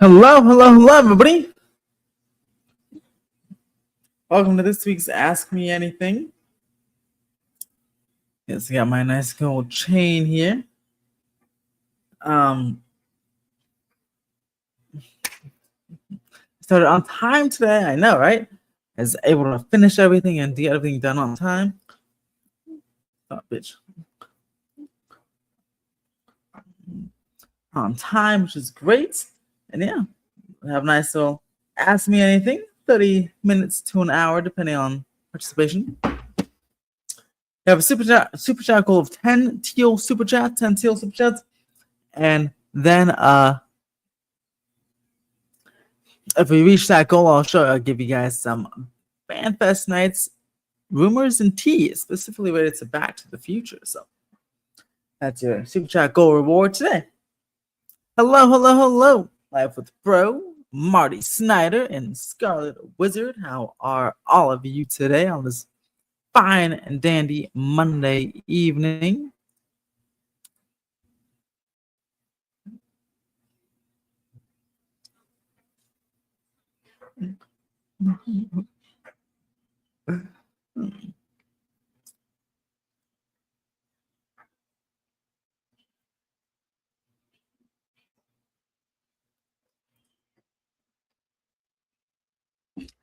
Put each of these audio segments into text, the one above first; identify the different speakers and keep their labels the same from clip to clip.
Speaker 1: Hello, hello, hello, everybody. Welcome to this week's Ask Me Anything. Yes, I got my nice gold chain here. Started on time today. I know, right? I was able to finish everything and get everything done on time. Oh, bitch. On time, which is great. And yeah, we have a nice little Ask Me Anything, 30 minutes to an hour, depending on participation. We have a super chat goal of 10 teal super chats, and then if we reach that goal, I'll give you guys some FanFest nights rumors and tea, specifically related to Back to the Future. So that's your super chat goal reward today. Hello, hello, hello. Live with Bro, Marty Snyder, and Scarlet Wizard. How are all of you today on this fine and dandy Monday evening?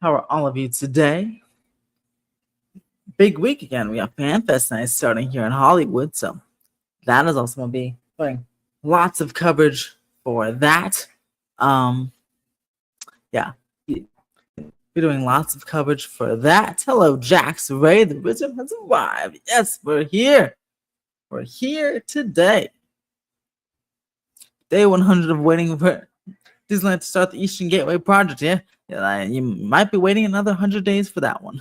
Speaker 1: How are all of you today? Big week again. We have FanFest night starting here in Hollywood, so that is also going to be putting lots of coverage for that. Yeah, we're doing lots of coverage for that. Hello, Jax Ray. The Wizard has arrived. Yes, we're here. We're here today. Day 100 of waiting for Disneyland to start the Eastern Gateway project. Yeah, you might be waiting another 100 days for that one.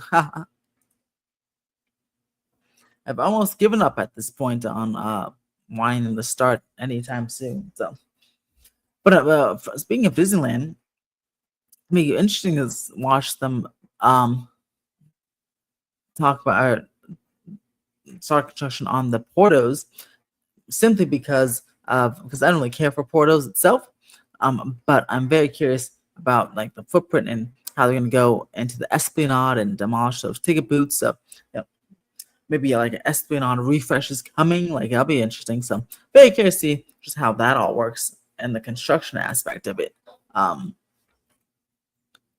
Speaker 1: I've almost given up at this point on wanting them to start anytime soon. So, but speaking of Disneyland, I mean, interesting to watch them talk about start construction on the Portos, simply because I don't really care for Portos itself. But I'm very curious about like the footprint and how they're going to go into the Esplanade and demolish those ticket booths. So, maybe like an Esplanade refresh is coming. Like that'll be interesting. So, very curious to see just how that all works and the construction aspect of it.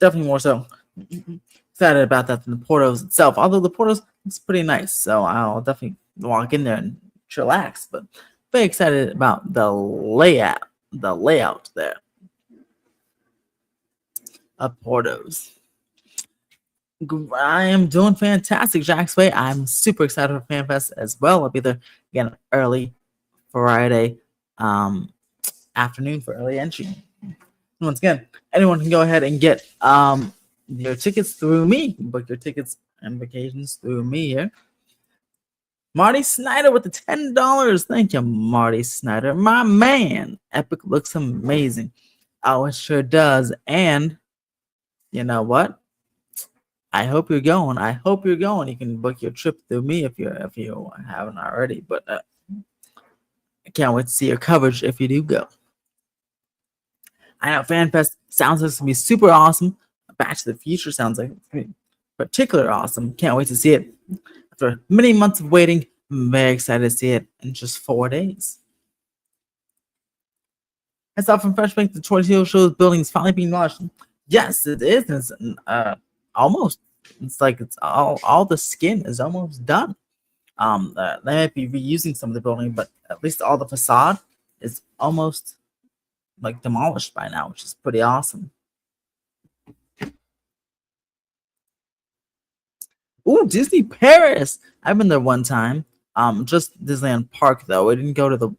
Speaker 1: Definitely more so excited about that than the Portos itself. Although the Portos is pretty nice, so I'll definitely walk in there and chillax. But very excited about the layout there of Portos. I am doing fantastic, Jack's Way. I'm super excited for FanFest as well. I'll be there again early Friday afternoon for early entry. Once again, anyone can go ahead and get your tickets through me. Book your tickets and vacations through me here. Marty Snyder with the $10. Thank you, Marty Snyder. My man. Epic looks amazing. Oh, it sure does. And you know what? I hope you're going. You can book your trip through me if you haven't already. But I can't wait to see your coverage if you do go. I know FanFest sounds like it's gonna be super awesome. Back to the Future sounds like it's gonna be particularly awesome. Can't wait to see it. After many months of waiting, I'm very excited to see it in just 4 days. I saw from Fresh Bank the Tortilla Show's building is finally being launched. Yes, it is. It's almost. It's like it's all the skin is almost done. They might be reusing some of the building, but at least all the facade is almost like demolished by now, which is pretty awesome. Ooh, Disney Paris. I've been there one time. Just Disneyland Park though. I didn't go to the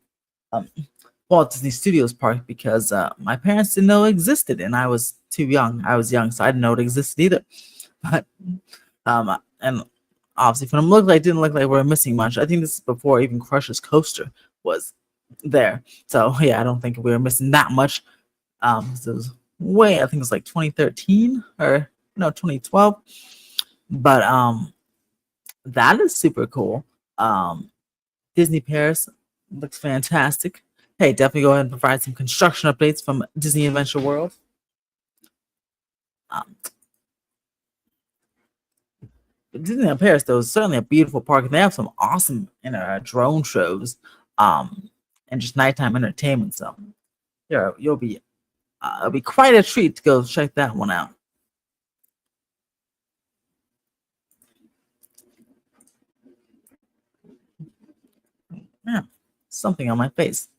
Speaker 1: Walt Disney Studios Park because my parents didn't know it existed, and I was too young. I was young, so I didn't know it existed either. But and obviously, from it didn't look like we were missing much. I think this is before even Crush's Coaster was there. So yeah, I don't think we were missing that much. So it was I think it was like 2013 or no 2012. But that is super cool. Disney Paris looks fantastic. Hey, definitely go ahead and provide some construction updates from Disney Adventure World. Um, Disneyland Paris, though, is certainly a beautiful park, and they have some awesome drone shows, um, and just nighttime entertainment. So, yeah, it'll be quite a treat to go check that one out. Yeah, something on my face.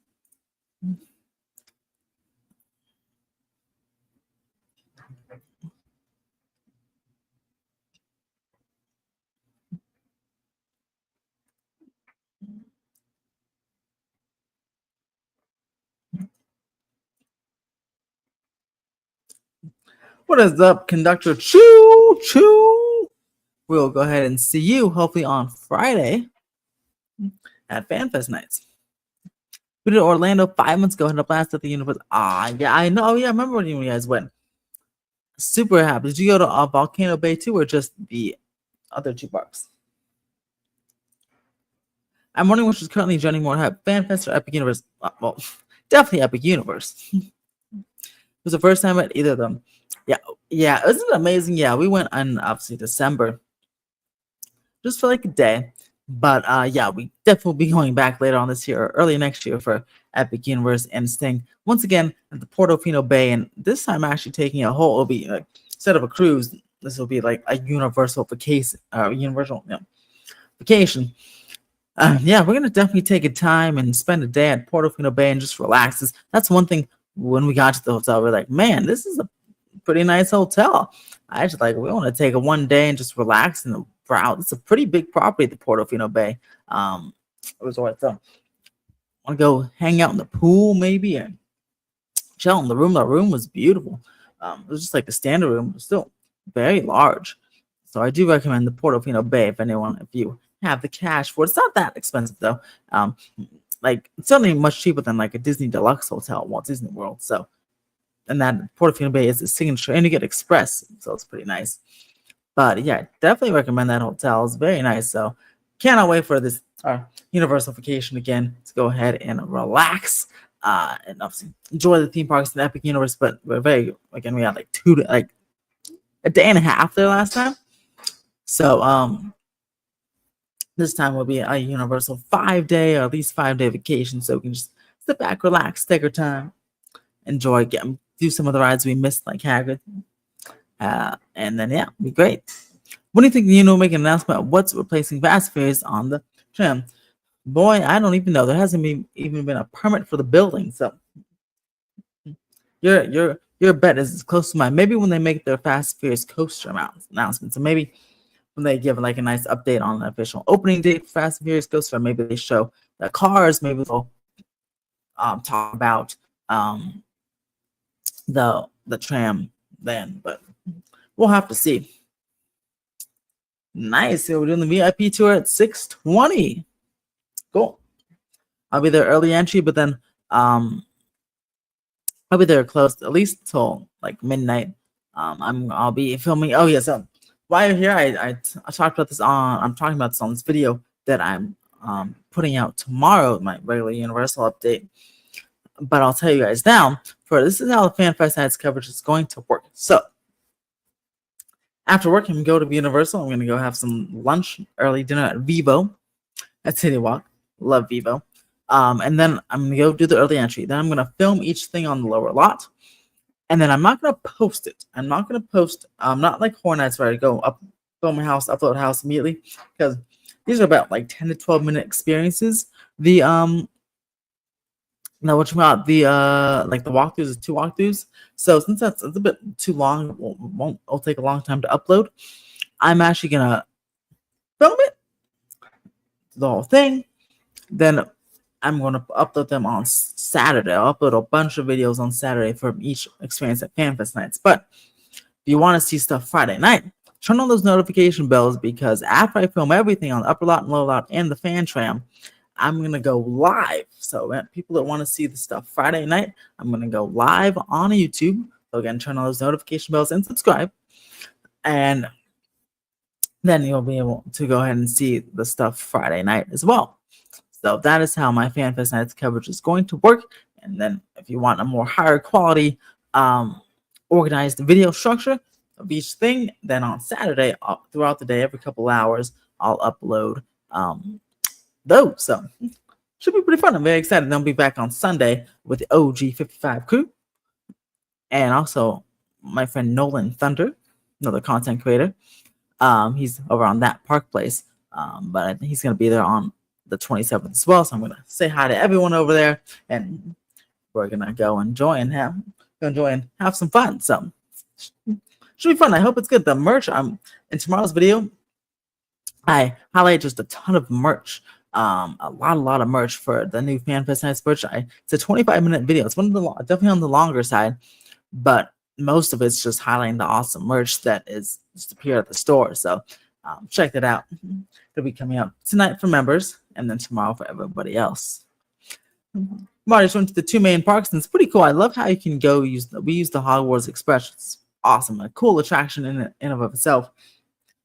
Speaker 1: What is up, conductor? Choo choo. We'll go ahead and see you hopefully on Friday at FanFest nights. We did Orlando 5 months ago, and the blast at the universe. Ah, yeah, I know. Yeah, I remember when you guys went. Super happy. Did you go to Volcano Bay too, or just the other two parks? I'm wondering which is currently joining more have FanFest or Epic Universe. Well, definitely Epic Universe. It was the first time at either of them. Yeah, yeah, isn't it amazing? Yeah, we went on obviously December, just for like a day. But yeah, we definitely will be going back later on this year or early next year for Epic Universe and staying once again at the Portofino Bay. And this time, actually taking a whole, it'll be like instead of a cruise, this will be like a universal vacation, vacation. Yeah, we're gonna definitely take a time and spend a day at Portofino Bay and just relax. That's one thing. When we got to the hotel, we're like, man, this is a pretty nice hotel. I just like we want to take a one day and just relax and browse. It's a pretty big property, the Portofino Bay resort. So want to go hang out in the pool maybe and chill in the room. The room was beautiful. It was just like the standard room, but still very large. So I do recommend the Portofino Bay if you have the cash for it. It's not that expensive though. Like it's certainly much cheaper than like a Disney Deluxe hotel at Walt Disney World. So and that Portofino Bay is a signature, and you get express, so it's pretty nice. But yeah, definitely recommend that hotel. It's very nice. So cannot wait for this Universal vacation again to go ahead and relax. And obviously enjoy the theme parks and Epic Universe. But we're very again, we had like like a day and a half there last time. So this time will be a Universal 5-day or at least 5-day vacation. So we can just sit back, relax, take our time, enjoy, do some of the rides we missed, like Hagrid. And then, yeah, it'd be great. When do you think the make an announcement of what's replacing Fast Furious on the tram? Boy, I don't even know. There hasn't even been a permit for the building. So your bet is as close to mine. Maybe when they make their Fast Furious coaster announcement. So maybe when they give like a nice update on the official opening date for Fast and Furious coaster, maybe they show the cars. Maybe they'll talk about the tram then, but we'll have to see. Nice. So we're doing the VIP tour at 6:20. Cool. I'll be there early entry, but then I'll be there close at least till like midnight. I'll be filming. Oh yeah, so while you're here, I talked about this on. I'm talking about this on this video that I'm putting out tomorrow, my regular Universal update. But I'll tell you guys now. This is how the FanFest Nights coverage is going to work. So after work, I'm going to go to Universal. I'm going to go have some lunch, early dinner at Vivo at City Walk. Love Vivo. And then I'm going to go do the early entry. Then I'm going to film each thing on the lower lot. And then I'm not going to post it. I'm not going to post, not like Horror Nights where I go up, film my house, upload house immediately. Because these are about like 10 to 12 minute experiences. Now, what you got? Like the walkthroughs is 2 walkthroughs. So since it's a bit too long, it'll take a long time to upload. I'm actually gonna film it, the whole thing. Then I'm gonna upload them on Saturday. I'll upload a bunch of videos on Saturday for each experience at FanFest Nights. But if you want to see stuff Friday night, turn on those notification bells because after I film everything on the upper lot and lower lot and the fan tram, I'm going to go live. So people that want to see the stuff Friday night, I'm going to go live on YouTube. So again, turn on those notification bells and subscribe. And then you'll be able to go ahead and see the stuff Friday night as well. So that is how my FanFest Nights coverage is going to work. And then if you want a more higher quality, um, organized video structure of each thing, then on Saturday, throughout the day, every couple hours, I'll upload those. So should be pretty fun. I'm very excited. I'll be back on Sunday with the OG 55 crew. And also my friend Nolan Thunder, another content creator. He's over on that Park Place. But I think he's going to be there on the 27th as well. So I'm going to say hi to everyone over there, and we're going to go enjoy and have some fun. So should be fun. I hope it's good. The merch, in tomorrow's video, I highlight just a ton of merch. A lot of merch for the new FanFest Nights merch. It's a 25-minute video. It's definitely on the longer side, but most of it's just highlighting the awesome merch that is just appear at the store. So check that out. It'll be coming out tonight for members, and then tomorrow for everybody else. I just went to the 2 main parks, and it's pretty cool. I love how you can go we use the Hogwarts Express. It's awesome, a cool attraction in and of itself,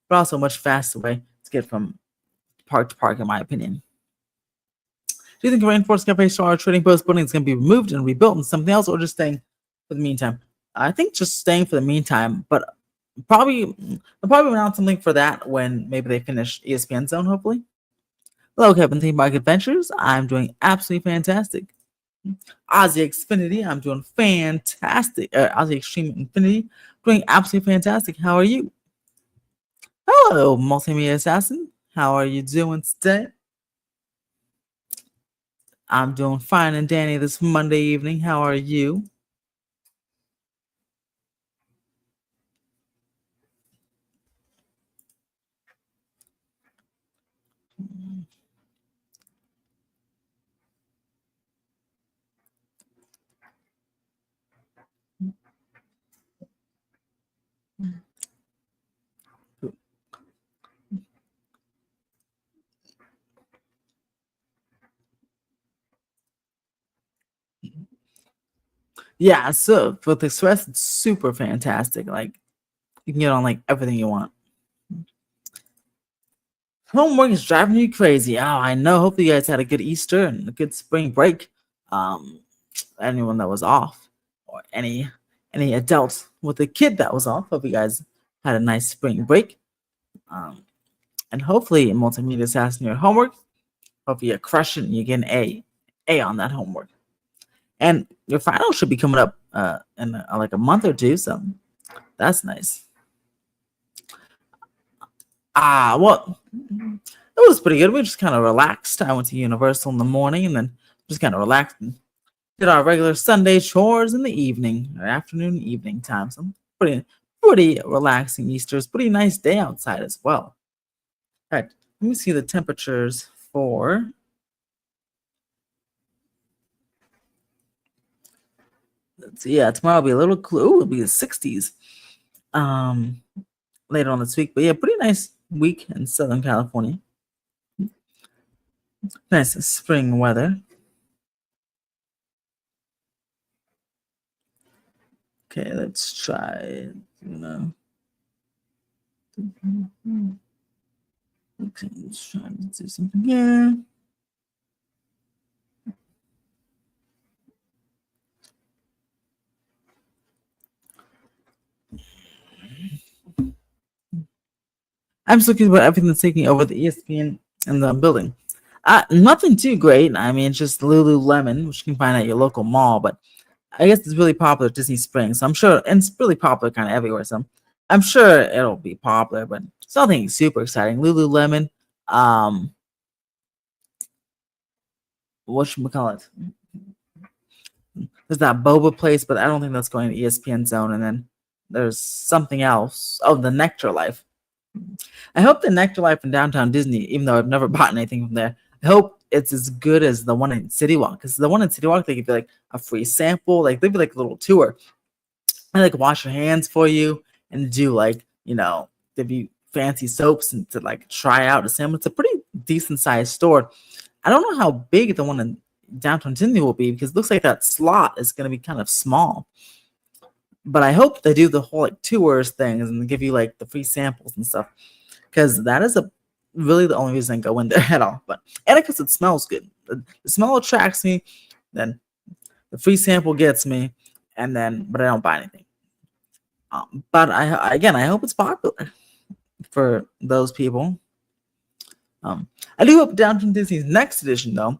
Speaker 1: but also a much faster way to get from park to park, in my opinion. Do you think the Rainforest Cafe Star Trading Post building is going to be removed and rebuilt into something else, or just staying for the meantime? I think just staying for the meantime, but they'll probably announce something for that when maybe they finish ESPN Zone, hopefully. Hello, Kevin, Theme Park Adventures. I'm doing absolutely fantastic. Ozzy Xfinity, I'm doing fantastic. Ozzy Extreme Infinity, doing absolutely fantastic. How are you? Hello, Multimedia Assassin. How are you doing today? I'm doing fine and dandy this Monday evening. How are you? Yeah, so with Express, it's super fantastic. Like, you can get on like everything you want. Homework is driving you crazy. Oh, I know. Hopefully, you guys had a good Easter and a good spring break. Um, Anyone that was off, or any adults with a kid that was off, hope you guys had a nice spring break. And hopefully, in Multimedia Assassin, your homework, hopefully you're crushing. You get an A on that homework. And your final should be coming up in like a month or two, so that's nice. Well, it was pretty good. We just kind of relaxed. I went to Universal in the morning and then just kind of relaxed and did our regular Sunday chores in the evening, or afternoon, evening time. So pretty relaxing Easter. It's a pretty nice day outside as well. All right, let me see the temperatures for. Let's see, yeah, tomorrow will be a little cool. It'll be the 60s. Later on this week, but yeah, pretty nice week in Southern California. Nice spring weather. Okay, let's try. Okay, let's try to do something here. I'm just looking about everything that's taking over the ESPN in the building. Nothing too great. I mean, it's just Lululemon, which you can find at your local mall, but I guess it's really popular at Disney Springs. So I'm sure, and it's really popular kind of everywhere. So I'm sure it'll be popular, but it's nothing super exciting. Lululemon, whatchamacallit? There's that boba place, but I don't think that's going to ESPN Zone. And then there's something else. Oh, the Nectar Life. I hope the Nectar Life in downtown Disney, even though I've never bought anything from there, I hope it's as good as the one in City Walk. Because the one in City Walk, they give you like a free sample, like they'd be like a little tour. And like wash your hands for you and do like, there'd be fancy soaps and to like try out a sample. It's a pretty decent sized store. I don't know how big the one in downtown Disney will be because it looks like that slot is going to be kind of small. But I hope they do the whole like tours things and give you like the free samples and stuff, because that is a really the only reason I go in there at all. But and because it smells good, the smell attracts me. Then the free sample gets me, and then but I don't buy anything. But again, I hope it's popular for those people. I do hope Downtown Disney's next edition though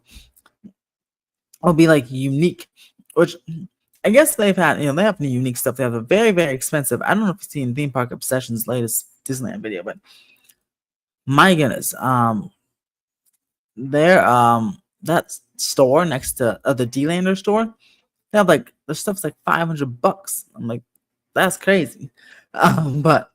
Speaker 1: will be like unique, which I guess they've had. They have unique stuff. They have a very very expensive. I don't know if you've seen Theme Park Obsession's latest Disneyland video, but my goodness, their that store next to the D-Lander store, they have like their stuff's like $500. I'm like, that's crazy. But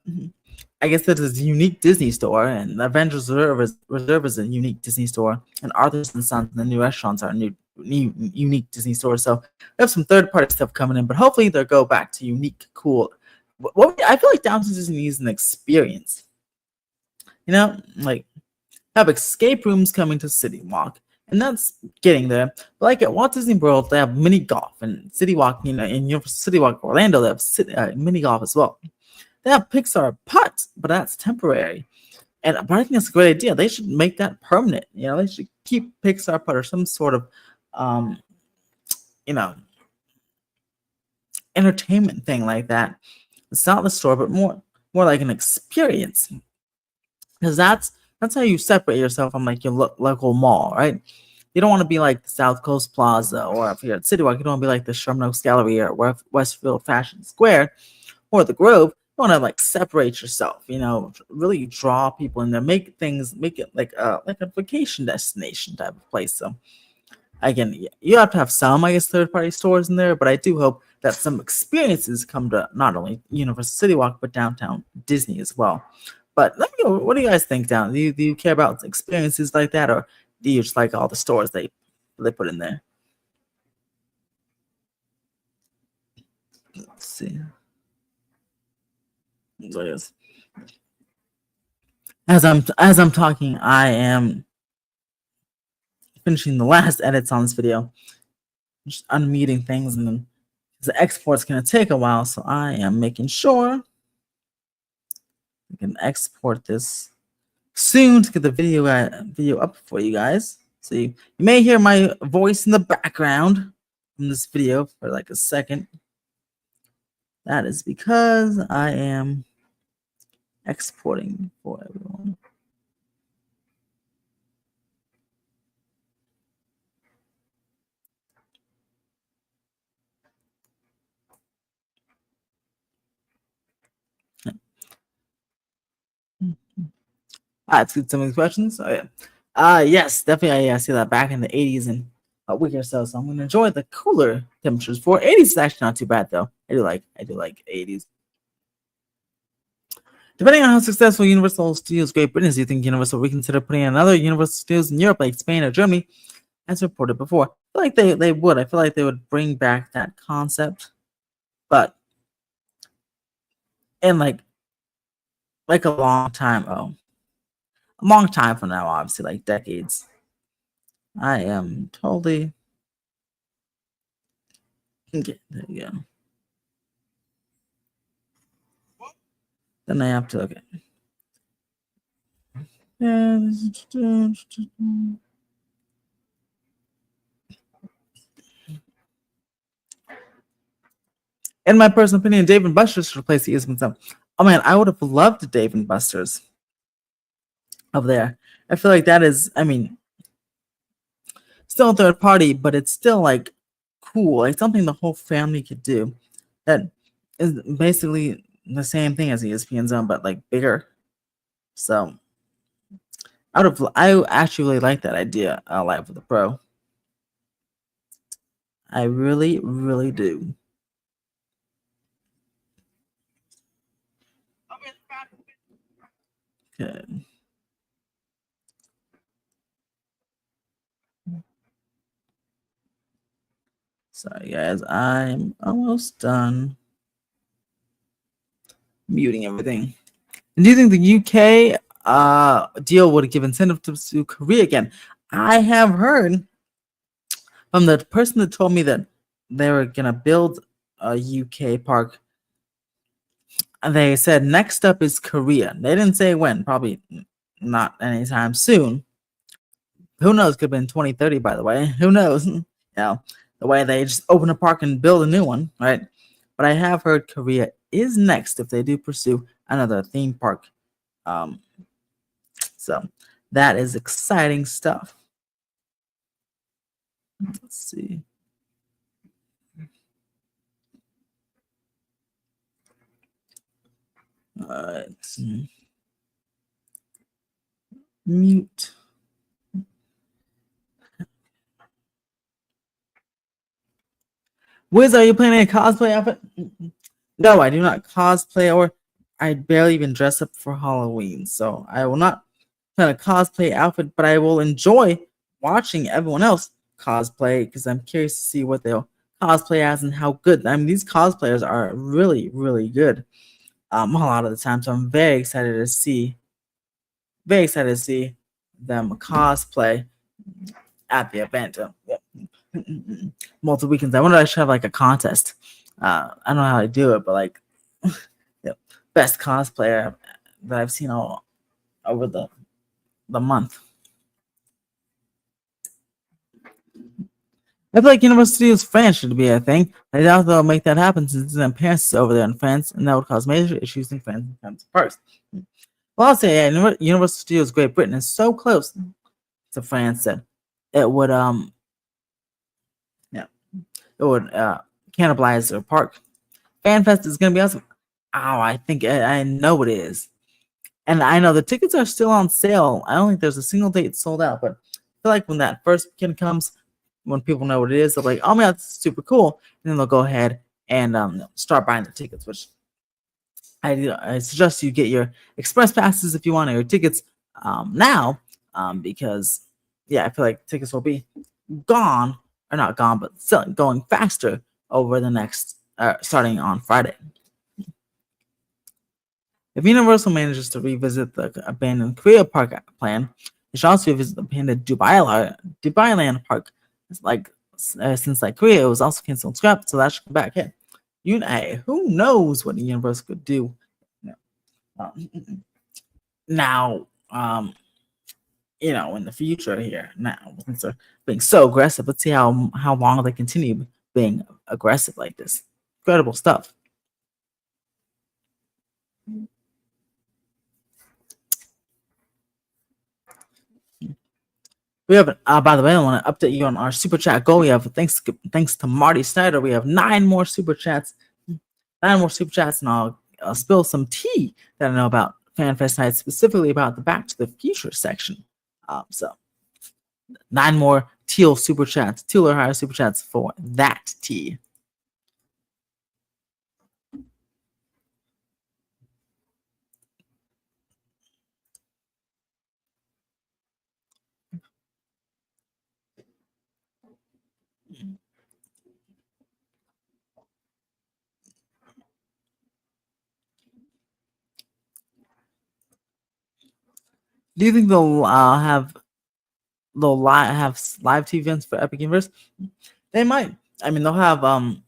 Speaker 1: I guess it is a unique Disney store, and Avengers Reserve is a unique Disney store, and Arthur's and Sons and the new restaurants are new unique Disney stores. So we have some third party stuff coming in, but hopefully they'll go back to unique, cool. What I feel like Downtown Disney needs an experience. Like have escape rooms coming to City Walk, and that's getting there. But like at Walt Disney World, they have mini golf, and City Walk, in Universal City Walk Orlando, they have mini golf as well. They have Pixar Putt, but that's temporary. But I think that's a great idea. They should make that permanent. They should keep Pixar Putt or some sort of, entertainment thing like that. It's not the store, but more like an experience. Because that's how you separate yourself from like your local mall, right? You don't want to be like the South Coast Plaza, or if you're at City Walk, you don't want to be like the Sherman Oaks Gallery or Westfield Fashion Square or the Grove. You want to like separate yourself, really draw people in there, make it like a vacation destination type of place. So again, you have to have some, I guess, third-party stores in there, but I do hope that some experiences come to not only Universal City Walk but Downtown Disney as well. But let me know, what do you guys think, down? Do you care about experiences like that, or do you just like all the stores they put in there? Let's see. So yes. As I'm talking, I am finishing the last edits on this video, just unmuting things, and then the export's gonna take a while, so I am making sure we can export this soon to get the video up for you guys. So you may hear my voice in the background in this video for like a second. That is because I am exporting for everyone. Let's get some of these questions. Oh yeah. Yes, definitely. I see that back in the 80s and a week or so. So I'm gonna enjoy the cooler temperatures. For 80s is actually not too bad though. I do like 80s. Depending on how successful Universal Studios Great Britain is, do you think Universal will reconsider putting another Universal Studios in Europe, like Spain or Germany, as reported before? I feel like they would. I feel like they would bring back that concept, but in like a long time. A long time from now, obviously, like decades. I am totally. Okay, there you go. Then I have to, okay. In my personal opinion, Dave and Buster's should replace the Eastman Zone. Oh man, I would have loved Dave and Buster's up there. I feel like that is, still a third party, but it's still like cool, like something the whole family could do. That is basically the same thing as the ESPN Zone, but like bigger. So I actually really like that idea. Live with the Pro. I really, really do. Okay. Sorry guys, I'm almost done muting everything. And do you think the UK deal would give incentives to Korea again? I have heard from the person that told me that they were gonna build a UK park. They said next up is Korea. They didn't say when, probably not anytime soon. Who knows? Could have been 2030, by the way. Who knows? The way they just open a park and build a new one, right? But I have heard Korea is next if they do pursue another theme park. Um, so that is exciting stuff. Let's see. Let's mute. Wiz, are you planning a cosplay outfit? No, I do not cosplay, or I barely even dress up for Halloween. So I will not plan a cosplay outfit, but I will enjoy watching everyone else cosplay because I'm curious to see what they'll cosplay as and how good. I mean, these cosplayers are really, really good. A lot of the time, so I'm very excited to see them cosplay at the event. Yep. Multiple weekends. I wonder if I should have like a contest. I don't know how to do it, but like, yep, best cosplayer that I've seen all over the month. I feel like Universal Studios France should be a thing. I doubt they'll make that happen since their parents is over there in France, and that would cause major issues in France and France parks. Well, I'll say, yeah, Universal Studios Great Britain is so close to France that it would yeah, it would cannibalize their park. FanFest is gonna be awesome. Oh, I think I know it is. And I know the tickets are still on sale. I don't think there's a single date sold out, but I feel like when that first weekend comes, when people know what it is, they're like, "Oh man, that's super cool," and then they'll go ahead and start buying the tickets. Which I suggest you get your express passes if you want, or your tickets now, because yeah, I feel like tickets will be gone, or not gone, but selling going faster over the next starting on Friday. If Universal manages to revisit the abandoned Korea Park plan, it should also visit the abandoned Dubai Land Park. It's like since like Korea was also canceled and scrapped, so that should come back. Hey, who knows what Universal could do? Now, in the future here. Now, since they're being so aggressive, let's see how long they continue being aggressive like this. Incredible stuff. We have, by the way, I want to update you on our super chat goal. We have thanks to Marty Snyder. We have 9 more super chats, and I'll spill some tea that I know about FanFest Night, specifically about the Back to the Future section. So 9 more teal or higher super chats for that tea. Do you think they'll have live TV events for Epic Universe? They might. I mean, they'll have they'll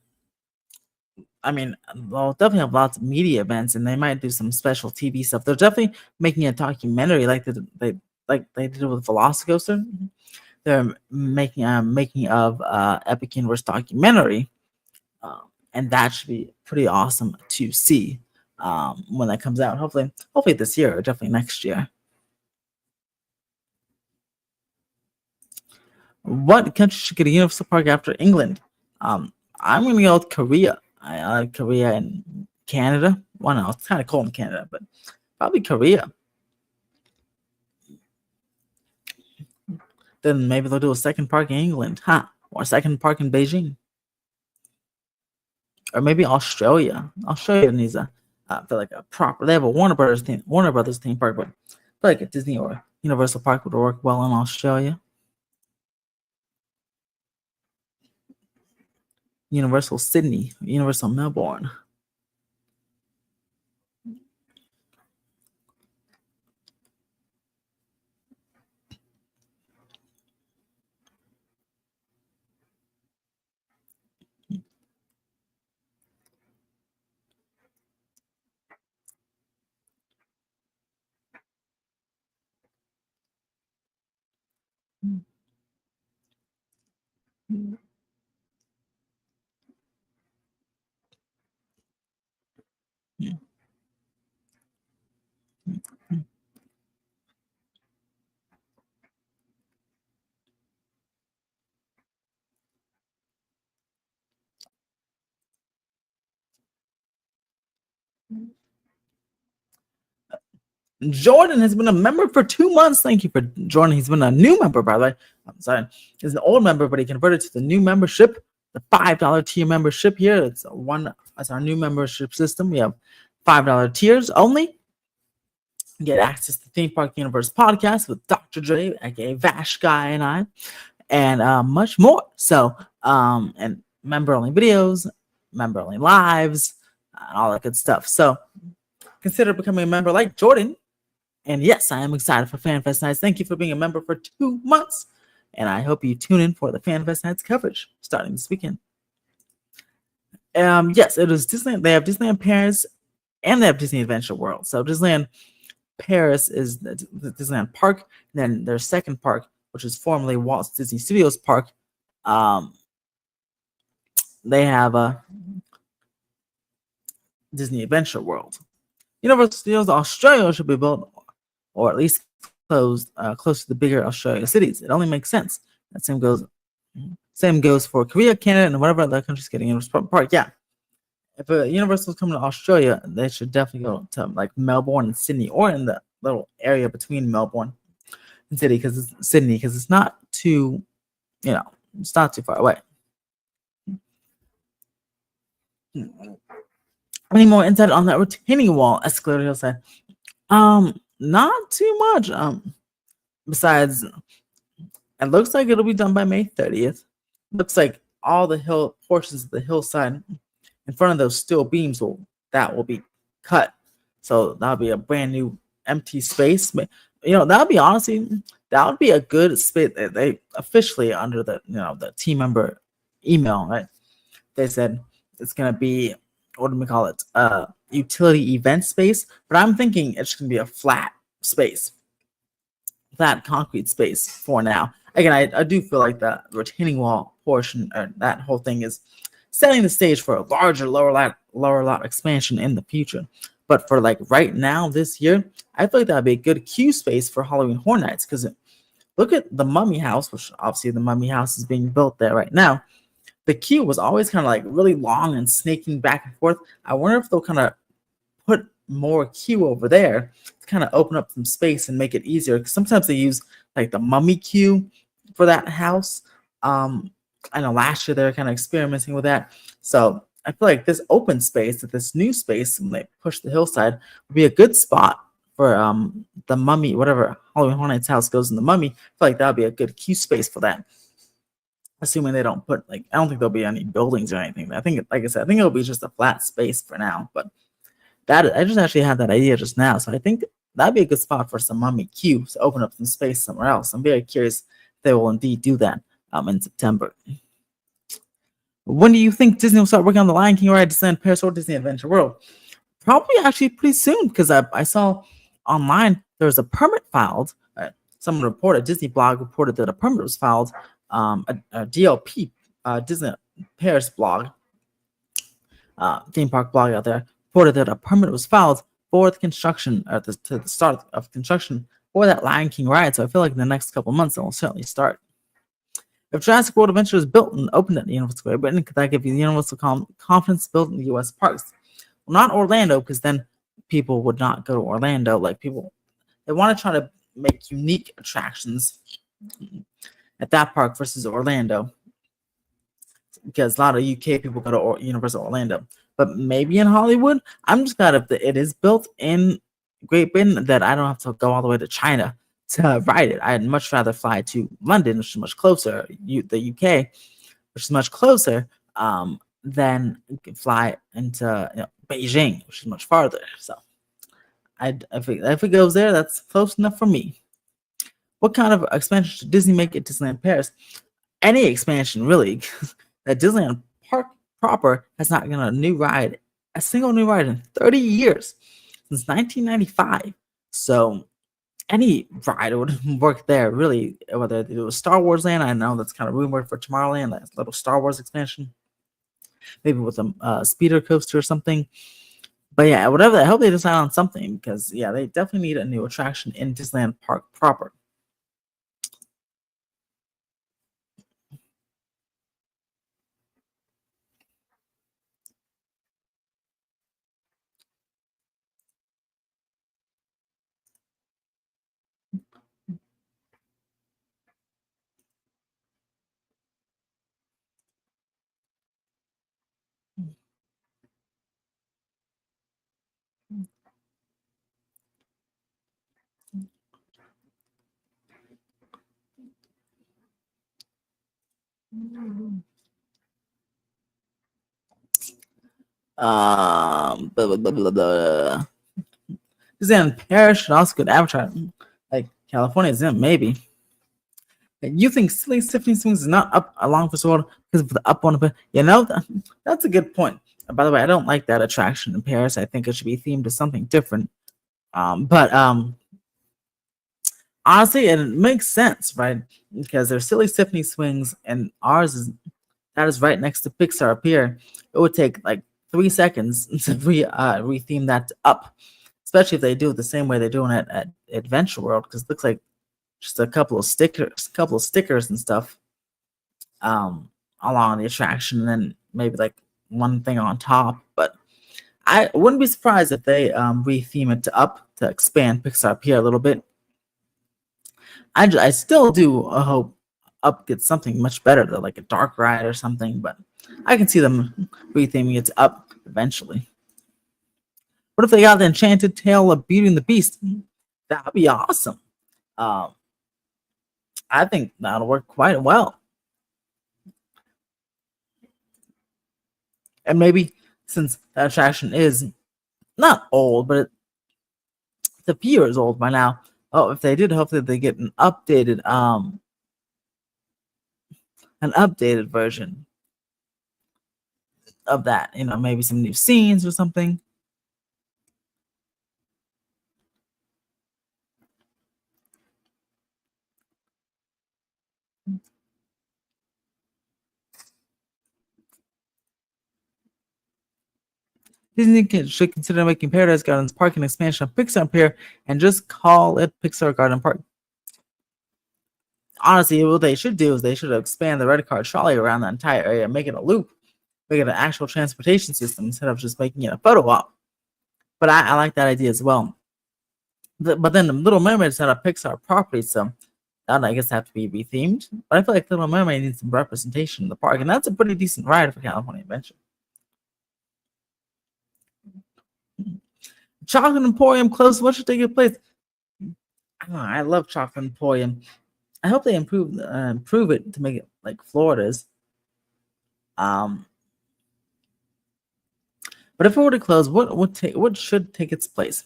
Speaker 1: definitely have lots of media events, and they might do some special TV stuff. They're definitely making a documentary they did with Velocicoaster. They're making a making of Epic Universe documentary, and that should be pretty awesome to see when that comes out. Hopefully this year or definitely next year. What country should get a Universal Park after England? I'm gonna go with Korea. I like Korea and Canada. Well, no, it's kind of cold in Canada, but probably Korea. Then maybe they'll do a second park in England, huh? Or a second park in Beijing, or maybe Australia. Australia needs I feel like a proper. They have a Warner Brothers theme park, but I feel like a Disney or Universal Park would work well in Australia. Universal Sydney, Universal Melbourne. Jordan has been a member for 2 months. Thank you for Jordan. He's been a new member, by the way. I'm sorry. He's an old member, but he converted to the new membership, the $5 tier membership here. It's our new membership system. We have $5 tiers only. You get access to Theme Park Universe podcast with Dr. Dre, aka Vash Guy, and I, and much more. So, and member only videos, member only lives, and all that good stuff. So, consider becoming a member like Jordan. And yes, I am excited for FanFest Nights. Thank you for being a member for 2 months. And I hope you tune in for the FanFest Nights coverage starting this weekend. Yes, it is Disneyland. They have Disneyland Paris and they have Disney Adventure World. So Disneyland Paris is the Disneyland Park. And then their second park, which is formerly Walt Disney Studios Park, they have a Disney Adventure World. Universal Studios Australia should be built, or at least close to the bigger Australia cities. It only makes sense. That same goes for Korea, Canada, and whatever other countries getting Universal Park. Yeah, if a Universal is coming to Australia, they should definitely go to like Melbourne and Sydney, or in the little area between Melbourne and Sydney, because it's not too, it's not too far away. Any more insight on that retaining wall? Escalator Hill said, not too much. Besides, it looks like it'll be done by May 30th. Looks like all the portions of the hillside in front of those steel beams will be cut. So that'll be a brand new empty space. But that'll be that would be a good space. They officially under the team member email, right? They said it's gonna be, what do we call it? Utility event space. But I'm thinking it's gonna be a flat space, flat concrete space for now. Again, I do feel like the retaining wall portion, or that whole thing, is setting the stage for a larger lower lot expansion in the future. But for like right now, this year, I feel like that'd be a good queue space for Halloween Horror Nights. Because look at the Mummy House, which obviously the Mummy House is being built there right now. The queue was always kind of like really long and snaking back and forth. I wonder if they'll kind of put more queue over there to kind of open up some space and make it easier. Because sometimes they use like the Mummy queue for that house. I know last year they were kind of experimenting with that. So I feel like this open space, this new space, when they push the hillside, would be a good spot for the Mummy, whatever Halloween Horror Nights house goes in the Mummy. I feel like that would be a good queue space for that. Assuming they don't put, I don't think there'll be any buildings or anything. I think, like I said, I think it'll be just a flat space for now. But I just actually had that idea just now. So I think that'd be a good spot for some Mummy queue to open up some space somewhere else. I'm very curious if they will indeed do that in September. When do you think Disney will start working on the Lion King ride, Disneyland Paris, or Disney Adventure World? Probably actually pretty soon, because I saw online there was a permit filed. Someone reported, Disney blog reported that a permit was filed. A DLP, Disney Paris blog, theme park blog out there, reported that a permit was filed for the construction, to the start of construction for that Lion King ride. So I feel like in the next couple months it will certainly start. If Jurassic World Adventure is built and opened at Universal Square Britain, could that give you the Universal confidence built in the U.S. parks? Well, not Orlando, because then people would not go to Orlando. They want to try to make unique attractions at that park versus Orlando, because a lot of UK people go to Universal Orlando. But maybe in Hollywood, I'm just glad if it is built in Great Britain that I don't have to go all the way to China to ride it. I'd much rather fly to London, which is much closer, the UK, which is much closer, than fly into Beijing, which is much farther. So if it goes there, that's close enough for me. What kind of expansion should Disney make at Disneyland Paris? Any expansion, really. That Disneyland Park proper has not gotten a single new ride in 30 years, since 1995. So any ride would work there, really. Whether it was Star Wars Land, I know that's kind of rumored for Tomorrowland, that little Star Wars expansion, maybe with a speeder coaster or something. But yeah, whatever. I hope they decide on something because yeah, they definitely need a new attraction in Disneyland Park proper. Blah, blah, blah, blah. Disneyland Paris should also get Avatar, like California is in maybe. And you think Silly Symphony Swings is not up along for so long because of the up one? You know, that's a good point. By the way, I don't like that attraction in Paris. I think it should be themed to something different. But honestly, and it makes sense, right? Because there's Silly Symphony Swings, and ours is that is right next to Pixar Pier. It would take like 3 seconds to retheme that to up, especially if they do it the same way they're doing it at Adventure World, because it looks like just a couple of stickers and stuff along the attraction, and then maybe like one thing on top. But I wouldn't be surprised if they retheme it to up to expand Pixar Pier a little bit. I still do hope up gets something much better though, like a dark ride or something. But I can see them retheming it to up eventually. What if they got the Enchanted Tale of Beauty and the Beast? That'd be awesome. Um, I think that'll work quite well. And maybe since that attraction is not old, but it's a few years old by now. Oh, if they did, hopefully they get an updated version of that. You know, maybe some new scenes or something. Disney should consider making Paradise Gardens Park an expansion of Pixar Pier and just call it Pixar Garden Park. Honestly, what they should do is they should expand the red car trolley around the entire area, make it a loop, make it an actual transportation system instead of just making it a photo op. But I like that idea as well. But then the Little Mermaid is not a Pixar property, so that I guess have to be rethemed. But I feel like Little Mermaid needs some representation in the park, and that's a pretty decent ride for California Adventure. Chocolate Emporium close. What should take place? I love Chocolate Emporium. I hope they improve it to make it like Florida's. Um, but if it were to close, what should take its place?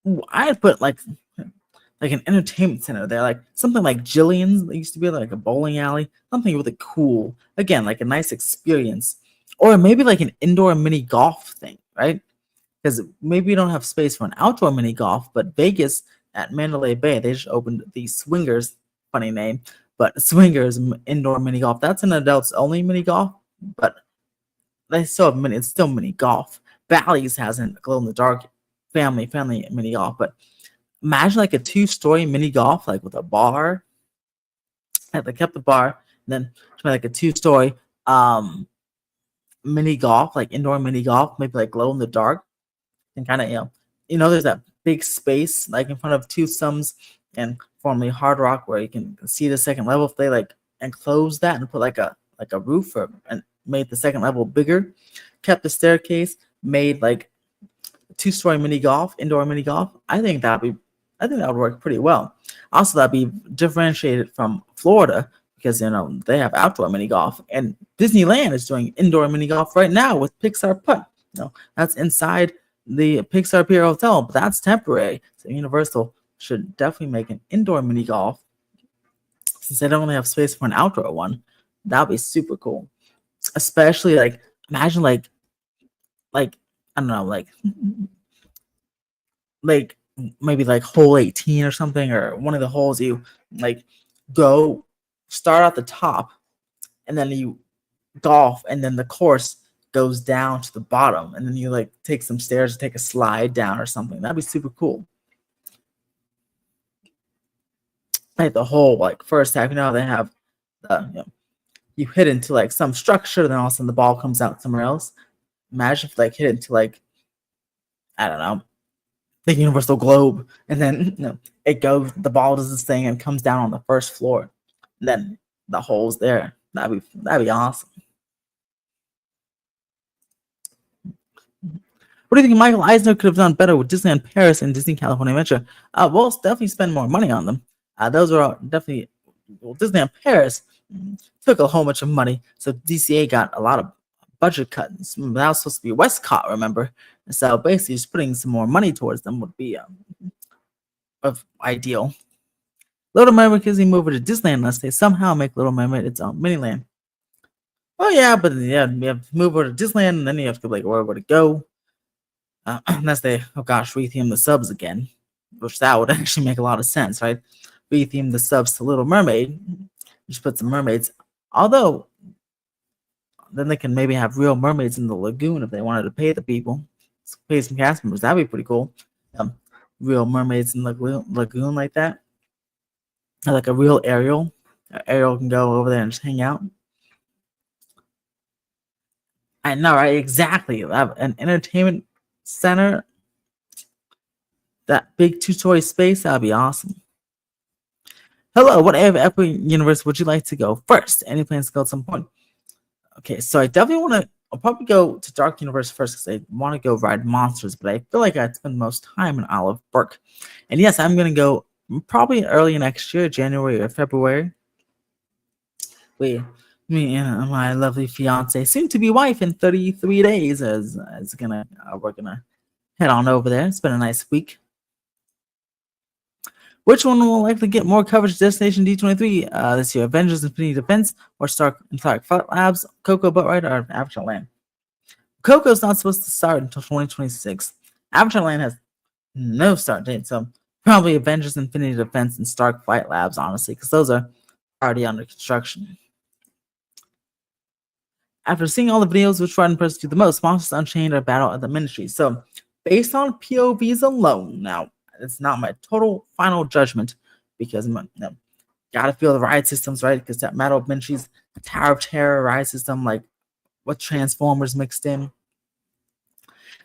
Speaker 1: Ooh, I'd put like an entertainment center there, like something like Jillian's. That used to be like a bowling alley, something really cool. Again, like a nice experience, or maybe like an indoor mini golf thing, right? Because maybe you don't have space for an outdoor mini golf, but Vegas at Mandalay Bay, they just opened the Swingers, funny name, but Swingers indoor mini golf. That's an adults only mini golf, but they still have mini. It's still mini golf. Bally's hasn't glow in the dark family mini golf, but imagine like a two-story mini golf, like with a bar. Like they kept the bar, and then like a two-story mini golf, like indoor mini golf, maybe like glow in the dark, and kind of there's that big space like in front of Two Sums and formerly Hard Rock where you can see the second level. If they like enclosed that and put like a roof and made the second level bigger, kept the staircase, made like two-story mini golf, indoor mini golf. I think that would work pretty well. Also, that'd be differentiated from Florida because they have outdoor mini golf, and Disneyland is doing indoor mini golf right now with Pixar Putt. That's inside the Pixar Pier Hotel, but that's temporary. So Universal should definitely make an indoor mini golf since they don't really have space for an outdoor one. That'd be super cool. Especially like imagine like I don't know like maybe like hole 18 or something, or one of the holes you like go start at the top and then you golf, and then the course goes down to the bottom, and then you like take some stairs, take a slide down or something. That'd be super cool. Like the whole like first half, they have you hit into like some structure, then all of a sudden the ball comes out somewhere else. Imagine if like hit into like, I don't know, the universal globe, and then it goes, the ball does this thing and comes down on the first floor, and then the hole's there. That'd be awesome. What do you think Michael Eisner could have done better with Disneyland Paris and Disney California Adventure? Well, definitely spend more money on them. Those were definitely, well, Disneyland Paris took a whole bunch of money, so DCA got a lot of budget cuts. That was supposed to be Westcott, remember? So basically, just putting some more money towards them would be of ideal. Little Mermaid gives you move over to Disneyland unless they somehow make Little Mermaid its own mini land. Oh yeah, but yeah, you have to move over to Disneyland, and then you have to like where to go. Unless they, oh gosh, retheme the subs again, which that would actually make a lot of sense, right? Retheme the subs to Little Mermaid, just put some mermaids. Although, then they can maybe have real mermaids in the lagoon if they wanted to pay the people, pay some cast members. That'd be pretty cool. Real mermaids in the lagoon like that, like a real Ariel. Ariel can go over there and just hang out. I know, right? Exactly. Have an entertainment center, that big two-story space, that'd be awesome. Hello, what epic universe would you like to go first? Any plans to go at some point? Okay, so I definitely want to. I'll probably go to Dark Universe first because I want to go ride monsters, but I feel like I'd spend the most time in Isle of Berk. And yes, I'm gonna go probably early next year, January or February. Me and my lovely fiance, soon to be wife in 33 days, is gonna we're gonna head on over there. It's been a nice week. Which one will likely get more coverage? Destination D23 this year: Avengers: Infinity Defense or Stark Fight Labs, Coco Boat Ride, or Avatar Land? Coco's not supposed to start until 2026. Avatar Land has no start date, so probably Avengers: Infinity Defense and Stark Flight Labs, honestly, because those are already under construction. After seeing all the videos, which ride impressed you the most? Monsters Unchained or Battle at the Ministry? So, based on POVs alone, now it's not my total final judgment because gotta feel the ride systems, right? Because that Battle of Ministry's Tower of Terror ride system, like with Transformers mixed in.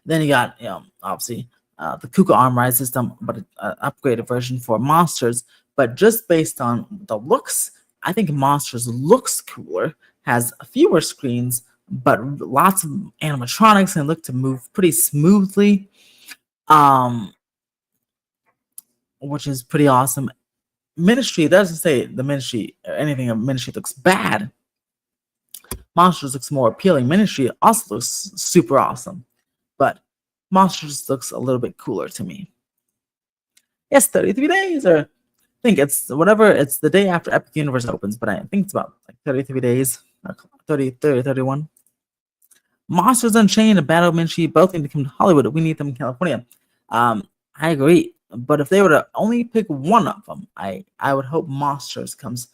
Speaker 1: Then you got, obviously the Kuka Arm ride system, but an upgraded version for Monsters. But just based on the looks, I think Monsters looks cooler, has fewer screens, but lots of animatronics and look to move pretty smoothly, which is pretty awesome. Ministry, that doesn't say the Ministry or anything of Ministry looks bad. Monsters looks more appealing. Ministry also looks super awesome, but Monsters looks a little bit cooler to me. Yes, 33 days, or I think it's whatever. It's the day after Epic Universe opens, but I think it's about like 33 days, 30, 31. Monsters Unchained and Battle of Ministry both need to come to Hollywood. We need them in California. I agree, but if they were to only pick one of them, I would hope Monsters comes.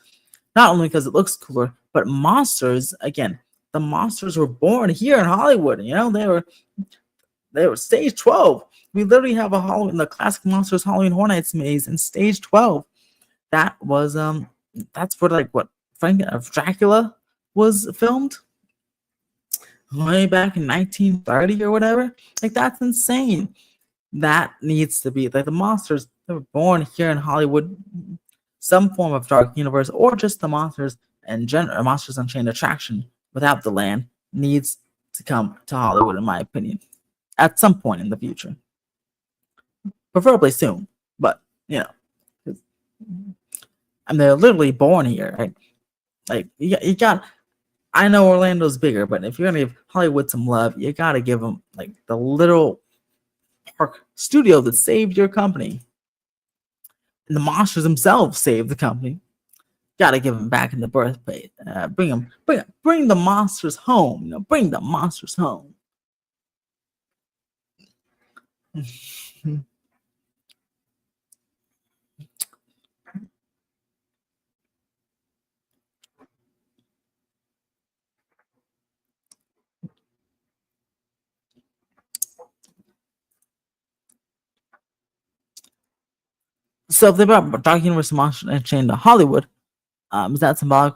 Speaker 1: Not only because it looks cooler, but Monsters, again, the Monsters were born here in Hollywood. They were stage 12. We literally have the classic Monsters Halloween Horror Nights maze in stage 12. That was that's where like what Frank of Dracula was filmed way back in 1930 or whatever. Like that's insane. That needs to be like the Monsters that were born here in Hollywood. Some form of Dark Universe or just the Monsters and Monsters Unchained attraction without the land needs to come to Hollywood, in my opinion, at some point in the future, preferably soon. But and they're literally born here, right? Like you got. I know Orlando's bigger, but if you're gonna give Hollywood some love, you gotta give them like the little park studio that saved your company. And the Monsters themselves saved the company. Gotta give them back in the birthplace. Bring the Monsters home. Bring the Monsters home. So if they brought Dark Universe Monster Chain to Hollywood, is that symbolic?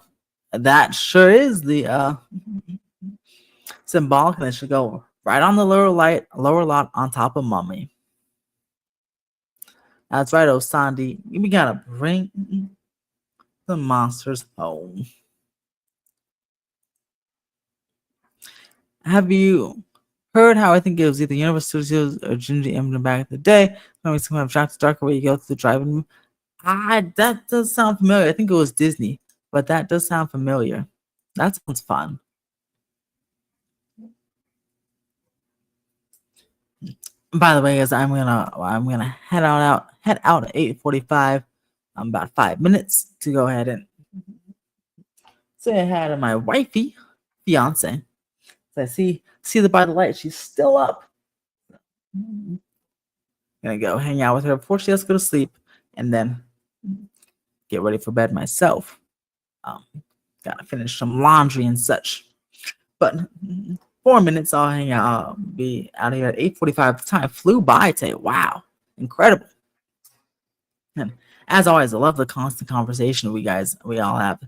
Speaker 1: That sure is the symbolic, and it should go right on the lower lot on top of Mummy. That's right, Osandi. We gotta bring the monsters home. Have you heard how I think it was either Universal Studios or Gingy Eminem back in the day? When we kind of Shock to Dark where you go through the drive-in. That does sound familiar. I think it was Disney, but that does sound familiar. That sounds fun. By the way, guys, I'm gonna head out at 8:45. I'm about 5 minutes to go ahead and say hi to my wifey, fiance. So I see the by the light, she's still up. Gonna go hang out with her before she has to go to sleep, and then get ready for bed myself. Um, Gotta finish some laundry and such. But 4 minutes, I'll hang out. I'll be out of here at 8:45. The time flew by today. Wow, incredible. And as always, I love the constant conversation we all have,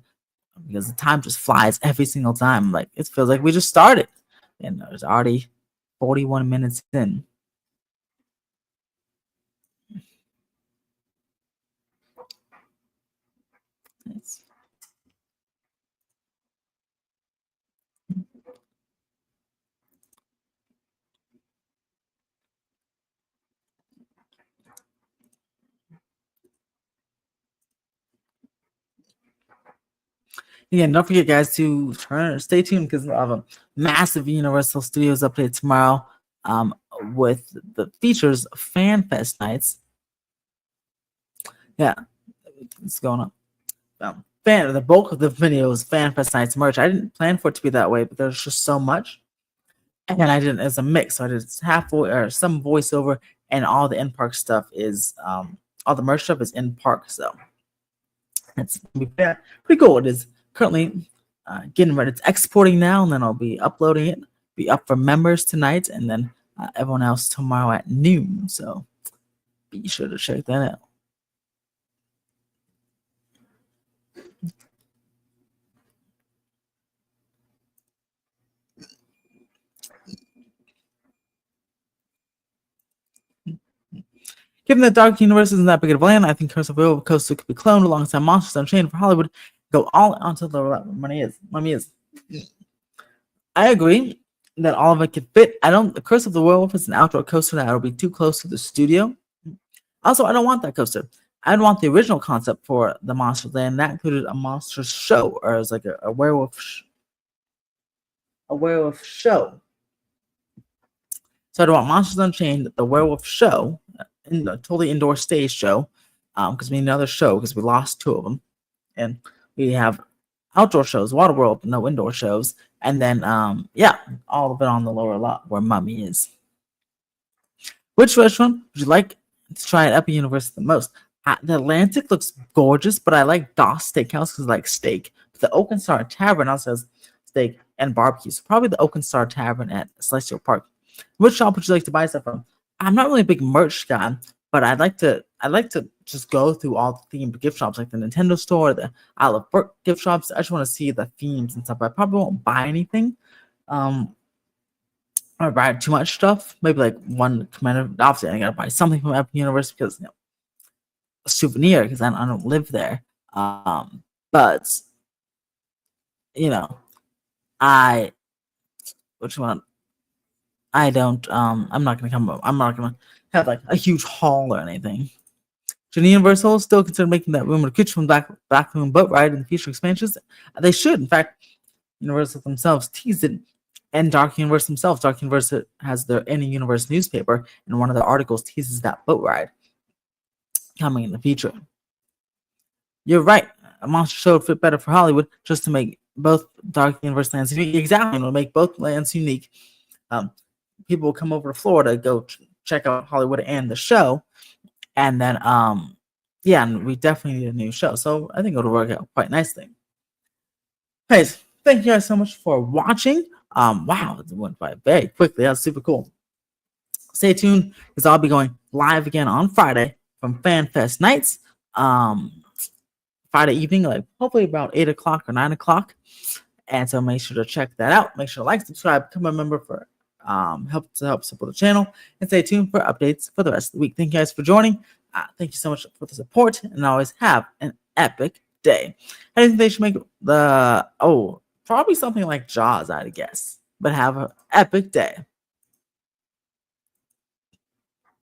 Speaker 1: because the time just flies every single time. Like it feels like we just started, and there's already 41 minutes in. It's, Again, don't forget, guys, to stay tuned because we'll have a massive Universal Studios update tomorrow, with the features Fan Fest nights. Yeah, it's going on. The bulk of the video is Fan Fest nights merch. I didn't plan for it to be that way, but there's just so much, and I didn't. It's a mix, so I did or some voiceover, and all the in park stuff is all the merch stuff is in park. So it's pretty cool. It is currently getting ready. It's exporting now, and then I'll be uploading it. Be up for members tonight, and then everyone else tomorrow at noon. So be sure to check that out. Given that Dark Universe isn't that big of a land, I think Curse of Will Coaster could be cloned alongside Monsters Unchained for Hollywood. Go all onto the money is. I agree that all of it could fit. The Curse of the Werewolf is an outdoor coaster that will be too close to the studio. Also, I don't want that coaster. I'd want the original concept for the Monster Land. That included a monster show, or as like a werewolf show. So I want Monsters Unchained, the werewolf show, in a totally indoor stage show, because we need another show because we lost two of them, and we have outdoor shows, Waterworld, no indoor shows, and then all of it on the lower lot where Mummy is. Which restaurant would you like to try at Epic Universe the most? The Atlantic looks gorgeous, but I like Doss Steakhouse because I like steak. But the Oak and Star Tavern also has steak and barbecue. So probably the Oak and Star Tavern at Celestial Park. Which shop would you like to buy stuff from? I'm not really a big merch guy, but I'd like to just go through all the themed gift shops like the Nintendo store, the Isle of Burke gift shops. I just want to see the themes and stuff. I probably won't buy anything. Or buy too much stuff. Maybe like one commander. Obviously, I gotta buy something from Epic Universe because a souvenir because I don't live there. But I which one? I don't. I'm not gonna have like a huge haul or anything. Should Universal still consider making that Room of the Kitchen from Black Moon Boat Ride in the future expansions? They should. In fact, Universal themselves teased it, and Dark Universe themselves. Dark Universe has their Any Universe newspaper, and one of the articles teases that boat ride coming in the future. You're right. A monster show would fit better for Hollywood, just to make both Dark Universe lands unique. Exactly, it'll make both lands unique. People will come over to Florida, go check out Hollywood and the show, and then and we definitely need a new show. So I think it'll work out quite nicely. Hey, thank you guys so much for watching. Wow, it went by very quickly. That's super cool. Stay tuned because I'll be going live again on Friday from Fan Fest nights. Friday evening, like hopefully about 8 o'clock or 9 o'clock. And so make sure to check that out. Make sure to like, subscribe, become a member for help support the channel, and stay tuned for updates for the rest of the week. Thank you guys for joining. Thank you so much for the support, and always have an epic day. I think they should make probably something like Jaws, I'd guess, but have an epic day.